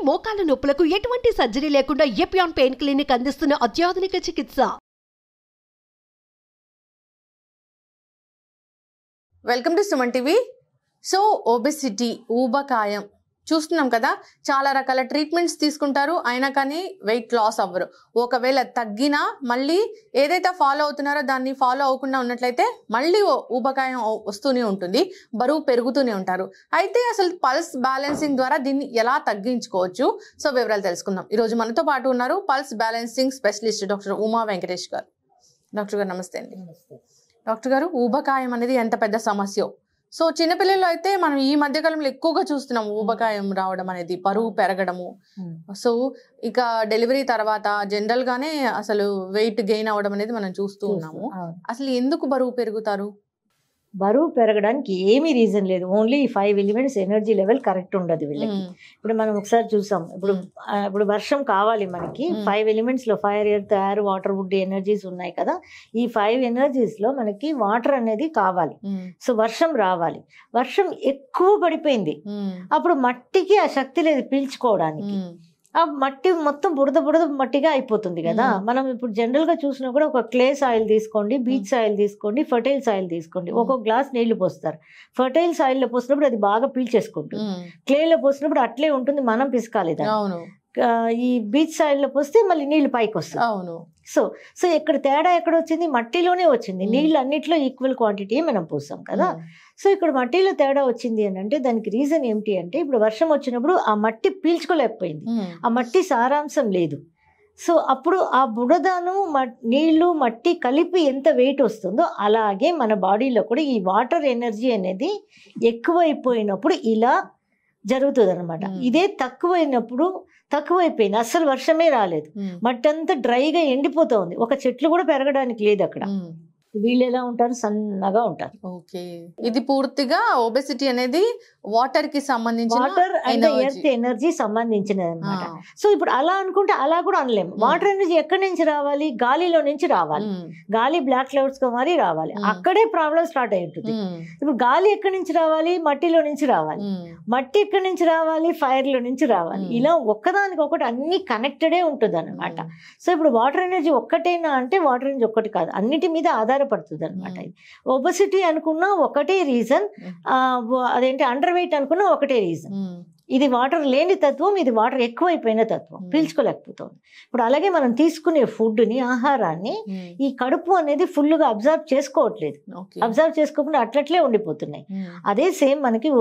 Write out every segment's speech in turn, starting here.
మోకాల నొప్పులకు ఎటువంటి సర్జరీ లేకుండా ఎపియాన్ పెయిన్ క్లినిక్ అందిస్తున్న అత్యాధునిక చికిత్స. Welcome to Suman TV. So obesity, ఊబకాయం చూస్తున్నాం కదా, చాలా రకాల ట్రీట్మెంట్స్ తీసుకుంటారు, అయినా కానీ వెయిట్ లాస్ అవ్వరు. ఒకవేళ తగ్గినా మళ్ళీ ఏదైతే ఫాలో అవుతున్నారో దాన్ని ఫాలో అవ్వకుండా ఉన్నట్లయితే మళ్ళీ ఊబకాయం వస్తూనే ఉంటుంది, బరువు పెరుగుతూనే ఉంటారు. అయితే అసలు పల్స్ బ్యాలెన్సింగ్ ద్వారా దీన్ని ఎలా తగ్గించుకోవచ్చు, సో వివరాలు తెలుసుకుందాం. ఈరోజు మనతో పాటు ఉన్నారు pulse balancing specialist doctor Uma Venkatesh గారు. డాక్టర్ గారు నమస్తే అండి. డాక్టర్ గారు, ఊబకాయం అనేది ఎంత పెద్ద సమస్య. సో చిన్నపిల్లలు అయితే మనం ఈ మధ్యకాలంలో ఎక్కువగా చూస్తున్నాం ఊబకాయం రావడం అనేది, బరువు పెరగడము. సో ఇక డెలివరీ తర్వాత జనరల్ గానే అసలు వెయిట్ గెయిన్ అవ్వడం అనేది మనం చూస్తూ ఉన్నాము. అసలు ఎందుకు బరువు పెరుగుతారు? బరువు పెరగడానికి ఏమీ రీజన్ లేదు, only 5 elements energy level correct ఉండదు వీళ్ళకి. ఇప్పుడు మనం ఒకసారి చూసాం, ఇప్పుడు వర్షం కావాలి మనకి. 5 ఎలిమెంట్స్ లో fire, earth, air, water, wood energies ఉన్నాయి కదా. ఈ 5 ఎనర్జీస్ లో మనకి వాటర్ అనేది కావాలి. సో వర్షం రావాలి. వర్షం ఎక్కువ పడిపోయింది, అప్పుడు మట్టికి ఆ శక్తి లేదు పీల్చుకోవడానికి. ఆ మట్టి మొత్తం బురద మట్టిగా అయిపోతుంది కదా. మనం ఇప్పుడు జనరల్ గా చూసినా కూడా ఒక క్లే సాయిల్ తీసుకోండి, బీచ్ సాయిల్ తీసుకోండి, ఫర్టైల్ సాయిల్ తీసుకోండి, ఒక్కొక్క గ్లాస్ నీళ్లు పోస్తారు. ఫర్టైల్ సాయిల్ లో పోసినప్పుడు అది బాగా పీల్చేసుకుంటుంది, క్లేలో పోసినప్పుడు అట్లే ఉంటుంది, మనం పిసకాలి. ఈ బీచ్ సాయిల్ లో పోస్తే మళ్ళీ నీళ్లు పైకి వస్తాయి. అవును. సో ఇక్కడ తేడా ఎక్కడ వచ్చింది? మట్టిలోనే వచ్చింది. నీళ్ళు అన్నిట్లో ఈక్వల్ క్వాంటిటీ మనం పోసాం కదా. సో ఇక్కడ మట్టిలో తేడా వచ్చింది అని అంటే దానికి రీజన్ ఏమిటి అంటే, ఇప్పుడు వర్షం వచ్చినప్పుడు ఆ మట్టి పీల్చుకోలేకపోయింది, ఆ మట్టి సారాంశం లేదు. సో అప్పుడు ఆ బుడదను నీళ్లు మట్టి కలిపి ఎంత వెయిట్ వస్తుందో అలాగే మన బాడీలో కూడా ఈ వాటర్ ఎనర్జీ అనేది ఎక్కువైపోయినప్పుడు ఇలా జరుగుతుంది అనమాట. ఇదే తక్కువైపోయింది, అస్సలు వర్షమే రాలేదు, మట్టి అంతా డ్రైగా ఎండిపోతా ఉంది, ఒక చెట్లు కూడా పెరగడానికి లేదు అక్కడ. వీళ్ళు ఎలా ఉంటారు? సన్నగా ఉంటారు. ఓకే, ఇది పూర్తిగా ఒబెసిటీ అనేది వాటర్ కి సంబంధించిన, వాటర్ అండ్ ఎర్త్ ఎనర్జీ సంబంధించినది అనమాట. సో ఇప్పుడు అలా అనుకుంటే అలా కూడా అనలేము. వాటర్ ఎనర్జీ ఎక్కడి నుంచి రావాలి? గాలిలో నుంచి రావాలి. గాలి బ్లాక్ క్లౌడ్స్ గా మారి రావాలి, అక్కడే ప్రాబ్లం స్టార్ట్ అయి ఉంటుంది. ఇప్పుడు గాలి ఎక్కడి నుంచి రావాలి? మట్టిలో నుంచి రావాలి. మట్టి ఎక్కడి నుంచి రావాలి? ఫైర్ లో నుంచి రావాలి. ఇలా ఒక్కదానికొకటి అన్ని కనెక్టెడే ఉంటుంది అనమాట. సో ఇప్పుడు వాటర్ ఎనర్జీ ఒక్కటేనా అంటే వాటర్ ఎనర్జీ ఒక్కటి కాదు, అన్నిటి మీద ఆధారపడుతుంది అనమాట. ఒబెసిటీ అనుకున్నా ఒకటే రీజన్, అదేంటి అండర్ వెయిట్ అనుకున్నా ఒకటే రీజన్. ఇది వాటర్ లేని తత్వం, ఇది వాటర్ ఎక్కువైపోయిన తత్వం, పీల్చుకోలేకపోతుంది. ఇప్పుడు అలాగే మనం తీసుకునే ఫుడ్ ని, ఆహారాన్ని ఈ కడుపు అనేది ఫుల్ గా అబ్జర్వ్ చేసుకోవట్లేదు, అబ్జర్వ్ చేసుకోకుండా అట్లట్లే ఉండిపోతున్నాయి. అదే సేమ్ మనకి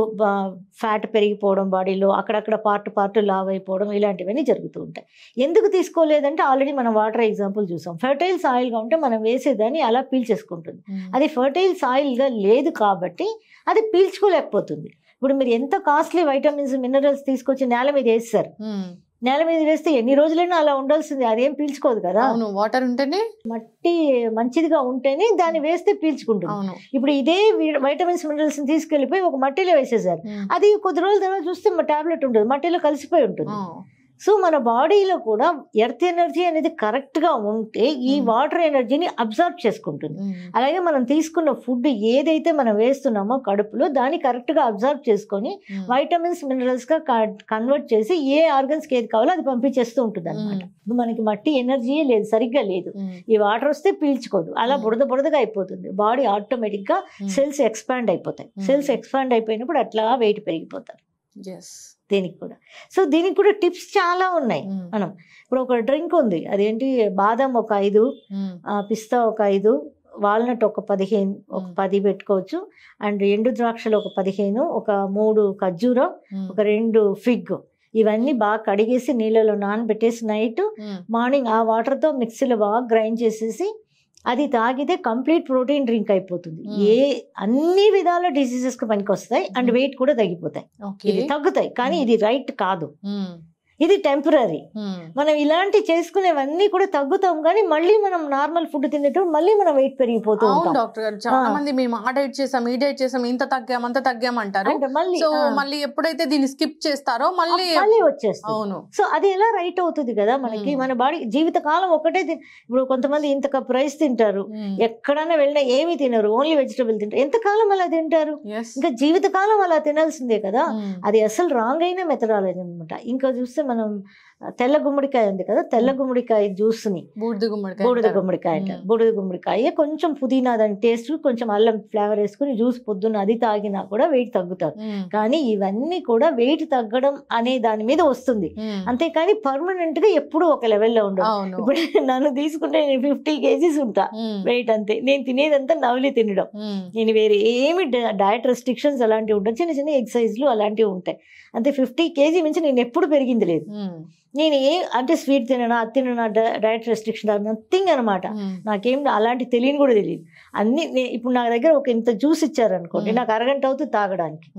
ఫ్యాట్ పెరిగిపోవడం, బాడీలో అక్కడక్కడ పార్ట్ లావ్ అయిపోవడం, ఇలాంటివన్నీ జరుగుతూ ఉంటాయి. ఎందుకు తీసుకోలేదంటే ఆల్రెడీ మనం వాటర్ ఎగ్జాంపుల్ చూసాం. ఫర్టైల్ సాయిల్ గా ఉంటే మనం వేసేదాన్ని అలా పీల్చేసుకుంటుంది, అది ఫర్టైల్ సాయిల్ గా లేదు కాబట్టి అది పీల్చుకోలేకపోతుంది. ఇప్పుడు మీరు ఎంత కాస్ట్లీ వైటమిన్స్, మినరల్స్ తీసుకొచ్చి నేల మీద వేస్తారు, నేల మీద వేస్తే ఎన్ని రోజులైనా అలా ఉండాల్సింది, అదేం పీల్చుకోదు కదా. వాటర్ ఉంటేనే, మట్టి మంచిదిగా ఉంటేనే దాన్ని వేస్తే పీల్చుకుంటుంది. ఇప్పుడు ఇదే వైటమిన్స్, మినరల్స్ తీసుకెళ్లిపోయి ఒక మట్టిలో వేసేసారు, అది కొద్ది రోజుల తర్వాత చూస్తే టాబ్లెట్ ఉంటుంది, మట్టిలో కలిసిపోయి ఉంటుంది. సో మన బాడీలో కూడా ఎర్త్ ఎనర్జీ అనేది కరెక్ట్ గా ఉంటే ఈ వాటర్ ఎనర్జీని అబ్జర్వ్ చేసుకుంటుంది. అలాగే మనం తీసుకున్న ఫుడ్ ఏదైతే మనం వేస్తున్నామో కడుపులో, దాన్ని కరెక్ట్ గా అబ్జర్వ్ చేసుకొని వైటమిన్స్, మినరల్స్ గా కన్వర్ట్ చేసి ఏ ఆర్గన్స్ కి ఏది కావాలో అది పంపించేస్తూ ఉంటుంది అనమాట. మనకి మట్టి ఎనర్జీ లేదు, సరిగ్గా లేదు, ఈ వాటర్ వస్తే పీల్చుకోదు, అలా బురదగా అయిపోతుంది. బాడీ ఆటోమేటిక్ గా సెల్స్ ఎక్స్పాండ్ అయిపోతాయి. సెల్స్ ఎక్స్పాండ్ అయిపోయినప్పుడు అట్లా వెయిట్ పెరిగిపోతారు. దీనికి కూడా టిప్స్ చాలా ఉన్నాయి. మనం ఇప్పుడు ఒక డ్రింక్ ఉంది, అదేంటి, బాదం ఒక 5, పిస్తా ఒక 5, వాల్నట్ ఒక 15, ఒక 10 పెట్టుకోవచ్చు. అండ్ ఎండు ద్రాక్షలు ఒక 15, ఒక 3 ఖర్జూరం, ఒక 2 ఫిగ్, ఇవన్నీ బాగా కడిగేసి నీళ్ళలో నానబెట్టేసి నైట్, మార్నింగ్ ఆ వాటర్తో మిక్సీలో బాగా గ్రైండ్ చేసేసి అది తాగితే కంప్లీట్ ప్రోటీన్ డ్రింక్ అయిపోతుంది. అన్ని విధాల డిసీజెస్ కి పనికి వస్తాయి అండ్ వెయిట్ కూడా తగ్గిపోతాయి, ఇది తగ్గుతాయి. కానీ ఇది రైట్ కాదు, ఇది టెంపరీ. మనం ఇలాంటి చేసుకునేవన్నీ కూడా తగ్గుతాం, కానీ మళ్ళీ మనం నార్మల్ ఫుడ్ తినేటప్పుడు మళ్ళీ మనం వెయిట్ పెరిగిపోతూ ఉంటాం. డాక్టర్ గారు, చాలా మంది మేము ఆ డైట్ చేసాం, ఈ డైట్ చేసాం, ఇంత తగ్గాం అంత తగ్గాం అంటారు. మళ్ళీ ఎప్పుడైతే దీన్ని స్కిప్ చేస్తారో మళ్ళీ వచ్చేస్తుంది. అవును. సో అది ఎలా రైట్ అవుతుంది కదా మనకి? మన బాడీ జీవితకాలం ఒకటే ఇప్పుడు కొంతమంది ఇంత కప్ రైస్ తింటారు, ఎక్కడైనా వెళ్ళినా ఏమి తినరు, ఓన్లీ వెజిటబుల్ తింటారు. ఎంతకాలం అలా తింటారు? ఇంకా జీవితకాలం అలా తినాల్సిందే కదా. అది అసలు రాంగ్ అయిన మెథడాలజీ అనమాట. ఇంకా చూస్తే మనం తెల్ల గుమ్మడికాయ ఉంది కదా, తెల్ల గుమ్మడికాయ జ్యూస్ని, బూడిద గుమ్మడికాయ బూడిద అంటారు. గుమ్మడికాయ అంటారు. బూడిద గుమ్మడికాయ కొంచెం పుదీనా దాని టేస్ట్, కొంచెం అల్లం ఫ్లేవర్ వేసుకుని జ్యూస్ పొద్దున్న అది తాగినా కూడా వెయిట్ తగ్గుతారు. కానీ ఇవన్నీ కూడా వెయిట్ తగ్గడం అనే దాని మీద వస్తుంది, అంతేకాని పర్మనెంట్ గా ఎప్పుడూ ఒక లెవెల్లో ఉండదు. అవును. ఇప్పుడు నన్ను తీసుకుంటే నేను 50 kgs ఉంటా వెయిట్, అంతే. నేను తినేదంతా నవలి తినడం, నేను వేరే ఏమి డయట్ రెస్ట్రిక్షన్స్ అలాంటివి ఉంటాయి, చిన్న చిన్న ఎక్సర్సైజ్లు అలాంటివి ఉంటాయి, అంతే. 50 kg మించి నేను ఎప్పుడు పెరిగింది లేదు. నేను అంటే స్వీట్ తిననా, అది తిననా, డయట్ రెస్ట్రిక్షన్ నథింగ్ అనమాట. నాకేం అలాంటి తెలియని కూడా తెలియదు. అన్ని ఇప్పుడు నా దగ్గర ఒక ఇంత జ్యూస్ ఇచ్చారనుకోండి, నాకు అరగంట అవుతుంది తాగడానికి.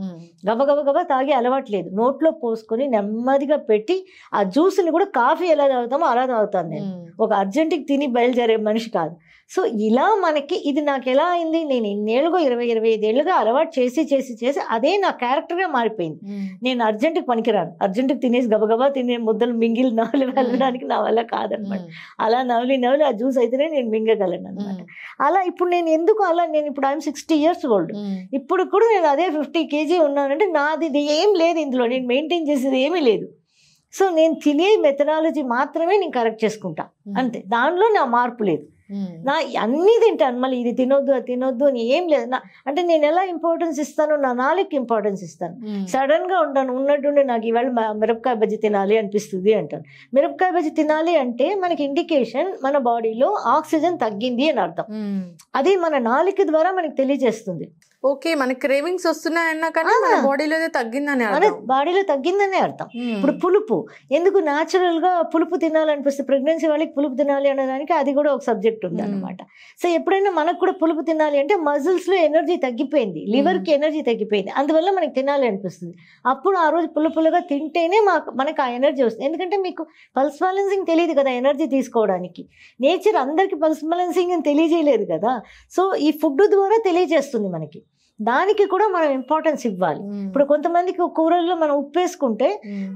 గబగబ తాగి అలవాట్లేదు, నోట్లో పోసుకొని నెమ్మదిగా పెట్టి ఆ జ్యూస్ని కూడా కాఫీ ఎలా తాగుతామో అలా తాగుతాను నేను. ఒక అర్జెంటుకి తిని బయలుదేరే మనిషి కాదు. సో ఇలా మనకి ఇది నాకు ఎలా అయింది, నేను ఇన్నేళ్ళుగా 20-25 ఏళ్ళుగా అలవాటు చేసి చేసి చేసి అదే నా క్యారెక్టర్గా మారిపోయింది. నేను అర్జెంటుకి పనికిరాను, అర్జెంటుకి తినేసి గబగబా తినే ముద్దలు మింగిలి నవలి వెళ్ళడానికి నా వల్ల కాదనమాట. అలా నవలి ఆ జ్యూస్ అయితేనే నేను మింగగలను అనమాట. అలా ఇప్పుడు నేను ఎందుకు అలా, నేను ఇప్పుడు ఐఎమ్ 60 years old, ఇప్పుడు కూడా నేను అదే 50 kg ఉన్నానంటే నాది ఇది ఏం లేదు ఇందులో, నేను మెయింటైన్ చేసేది ఏమీ లేదు. సో నేను తినే మెథడాలజీ మాత్రమే నేను కరెక్ట్ చేసుకుంటా, అంతే. దానిలో నా మార్పు లేదు. నా అన్నీ తింటాను, మళ్ళీ ఇది తినొద్దు అది తినొద్దు అని ఏం లేదు. అంటే నేను ఎలా ఇంపార్టెన్స్ ఇస్తానో నా నాలుగుకి ఇంపార్టెన్స్ ఇస్తాను. సడన్ గా ఉంటాను, ఉన్నట్టుండి నాకు ఇవాళ మిరపకాయ బజ్జీ తినాలి అనిపిస్తుంది అంటాను. మిరపకాయ బజ్జీ తినాలి అంటే మనకి ఇండికేషన్ మన బాడీలో ఆక్సిజన్ తగ్గింది అని అర్థం. అది మన నాలుక ద్వారా మనకి తెలియజేస్తుంది. ఓకే, మనకి క్రేవింగ్స్ వస్తున్నాయన్నా కానీ మన బాడీలో తగ్గిందని అర్థం, బాడీలో తగ్గిందనే అర్థం. ఇప్పుడు పులుపు ఎందుకు న్యాచురల్ గా పులుపు తినాలనిపిస్తే, ప్రెగ్నెన్సీ వాళ్ళకి పులుపు తినాలి అనడానికి అది కూడా ఒక సబ్జెక్ట్ ఉంది అనమాట. సో ఎప్పుడైనా మనకు కూడా పులుపు తినాలి అంటే మజిల్స్ లో ఎనర్జీ తగ్గిపోయింది, లివర్ కి ఎనర్జీ తగ్గిపోయింది, అందువల్ల మనకి తినాలి అనిపిస్తుంది. అప్పుడు ఆ రోజు పులుపులుగా తింటేనే మనకు ఆ ఎనర్జీ వస్తుంది. ఎందుకంటే మీకు పల్స్ బ్యాలెన్సింగ్ తెలియదు కదా ఎనర్జీ తీసుకోవడానికి, నేచర్ అందరికి పల్స్ బ్యాలెన్సింగ్ అని తెలియజేయలేదు కదా. సో ఈ ఫుడ్ ద్వారా తెలియజేస్తుంది మనకి, దానికి కూడా మనం ఇంపార్టెన్స్ ఇవ్వాలి. ఇప్పుడు కొంతమందికి కూరల్లో మనం ఉప్పు వేసుకుంటే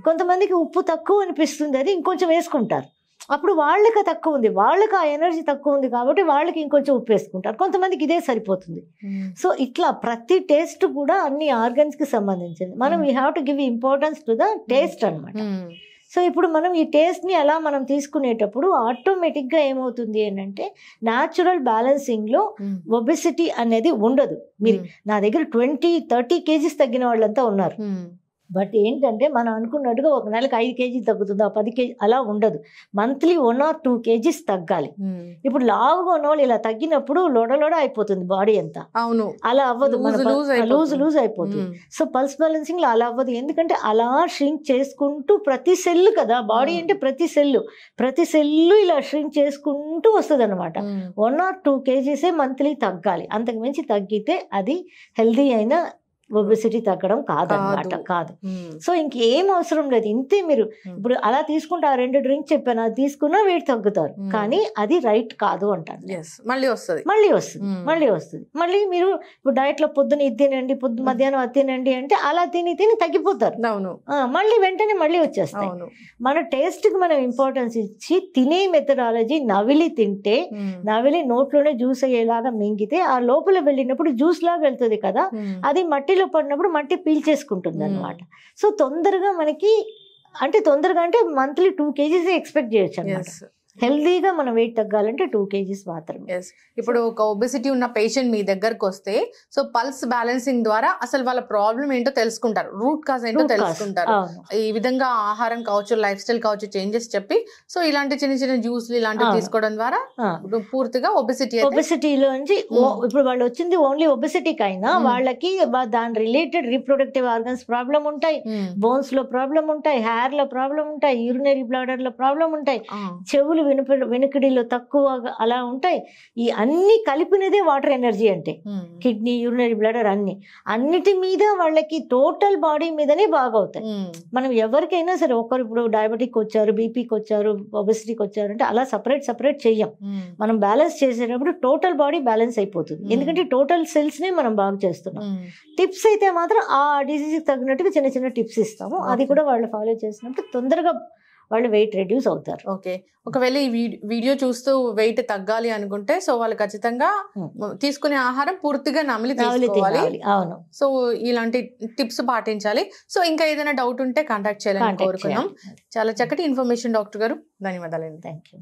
కొంతమందికి ఉప్పు తక్కువ అనిపిస్తుంది, అది ఇంకొంచెం వేసుకుంటారు. అప్పుడు వాళ్ళకి తక్కువ ఉంది, వాళ్ళకి ఆ ఎనర్జీ తక్కువ ఉంది కాబట్టి వాళ్ళకి ఇంకొంచెం ఉప్పు వేసుకుంటారు, కొంతమందికి ఇదే సరిపోతుంది. సో ఇట్లా ప్రతి టేస్ట్ కూడా అన్ని ఆర్గన్స్ కి సంబంధించింది. మనం we have to give importance to the taste అనమాట. సో ఇప్పుడు మనం ఈ టేస్ట్ని అలా మనం తీసుకునేటప్పుడు ఆటోమేటిక్గా ఏమవుతుంది అంటే న్యాచురల్ బ్యాలెన్సింగ్లో ఒబెసిటీ అనేది ఉండదు. మీరు నా దగ్గర 20-30 kgs తగ్గిన వాళ్ళంతా ఉన్నారు. బట్ ఏంటంటే మనం అనుకున్నట్టుగా ఒక నెలకు 5 kg తగ్గుతుందా, 10 kg అలా ఉండదు. మంత్లీ 1 or 2 kgs తగ్గాలి. ఇప్పుడు లావుగా ఉన్న వాళ్ళు ఇలా తగ్గినప్పుడు లోడ అయిపోతుంది బాడీ అంతా. అవును, అలా అవ్వదు, లూజ్ అయిపోతుంది. సో పల్స్ బ్యాలెన్సింగ్ లో అలా అవ్వదు, ఎందుకంటే అలా ష్రింక్ చేసుకుంటూ ప్రతి సెల్ కదా, బాడీ అంటే ప్రతి సెల్లు ఇలా ష్రింక్ చేసుకుంటూ వస్తుంది అనమాట. 1 or 2 kgs మంత్లీ తగ్గాలి, అంతకు మించి తగ్గితే అది హెల్దీ అయిన ఒబెసిటీ తగ్గడం కాదనమాట, కాదు. సో ఇంకేం అవసరం లేదు, ఇంతే. మీరు ఇప్పుడు అలా తీసుకుంటే ఆ 2 డ్రింక్ చెప్పాను, అది తీసుకున్నా వెయిట్ తగ్గుతారు, కానీ అది రైట్ కాదు అంటారు. మళ్ళీ వస్తుంది. మళ్ళీ మీరు ఇప్పుడు డైట్ లో పొద్దున ఇది తినండి, మధ్యాహ్నం అది తినండి అంటే అలా తిని తగ్గిపోతారు. మళ్ళీ వెంటనే మళ్ళీ వచ్చేస్తాయి. మన టేస్ట్ కి మనం ఇంపార్టెన్స్ ఇచ్చి తినే మెథడాలజీ, నవిలి తింటే, నవిలి నోట్లోనే జ్యూస్ అయ్యేలాగా మింగితే ఆ లోపల వెళ్ళినప్పుడు జ్యూస్ లాగా వెళ్తుంది కదా, అది మట్టిలో పడినప్పుడు మట్టి పీల్చేసుకుంటుంది అనమాట. సో తొందరగా అంటే మంత్లీ 2 kgs ఎక్స్పెక్ట్ చేయొచ్చు అనమాట. హెల్దీగా మనం వెయిట్ తగ్గాలంటే 2 kgs మాత్రమే. ఇప్పుడు ఒక ఒబెసిటీ ఉన్న పేషెంట్ మీ దగ్గరకు వస్తే, సో పల్స్ బ్యాలెన్సింగ్ ద్వారా అసలు వాళ్ళ ప్రాబ్లం ఏంటో తెలుసుకుంటారు, రూట్ కాజ్ ఏంటో తెలుసుకుంటారు. ఈ విధంగా ఆహారం కావచ్చు, లైఫ్ స్టైల్ కావచ్చు చేంజెస్ చెప్పి, సో ఇలాంటి చిన్న జ్యూస్లు ఇలాంటివి తీసుకోవడం ద్వారా పూర్తిగా ఒబెసిటీలోంచి ఇప్పుడు వాళ్ళు వచ్చింది ఓన్లీ ఒబెసిటీకి అయినా వాళ్ళకి దాని రిలేటెడ్ రీప్రొడక్టివ్ ఆర్గన్స్ ప్రాబ్లం ఉంటాయి, బోన్స్ లో ప్రాబ్లం ఉంటాయి, హెయిర్ లో ప్రాబ్లం ఉంటాయి, యూరినరీ బ్లాడర్ లో ప్రాబ్లం ఉంటాయి, చెవులు వెనుకడిలో తక్కువ అలా ఉంటాయి. ఈ అన్ని కలిపినదే వాటర్ ఎనర్జీ అంటే కిడ్నీ, యూరినరీ బ్లాడర్ అన్నిటి మీద వాళ్ళకి టోటల్ బాడీ మీదనే బాగా అవుతాయి. మనం ఎవరికైనా సరే, ఒకరు ఇప్పుడు డయాబెటిక్ వచ్చారు, బీపీకి వచ్చారు, ఒబెసిటీకి వచ్చారు అంటే అలా సపరేట్ చెయ్యం. మనం బ్యాలెన్స్ చేసేటప్పుడు టోటల్ బాడీ బ్యాలెన్స్ అయిపోతుంది, ఎందుకంటే టోటల్ సెల్స్ ని మనం బాగా చేస్తున్నాం. టిప్స్ అయితే మాత్రం ఆ డిసీజ్కి తగినట్టుగా చిన్న టిప్స్ ఇస్తాము, అది కూడా వాళ్ళు ఫాలో చేసినప్పుడు తొందరగా వాళ్ళు వెయిట్ రెడ్యూస్ అవుతారు. ఓకే, ఒకవేళ ఈ వీడియో చూస్తూ వెయిట్ తగ్గాలి అనుకుంటే సో వాళ్ళు ఖచ్చితంగా తీసుకునే ఆహారం పూర్తిగా నమిలి తీసుకోవాలి. అవును. సో ఇలాంటి టిప్స్ పాటించాలి. సో ఇంకా ఏదైనా డౌట్ ఉంటే కాంటాక్ట్ చేయాలని కోరుకున్నాం. చాలా చక్కటి ఇన్ఫర్మేషన్ డాక్టర్ గారు, ధన్యవాదాలు. Thank you.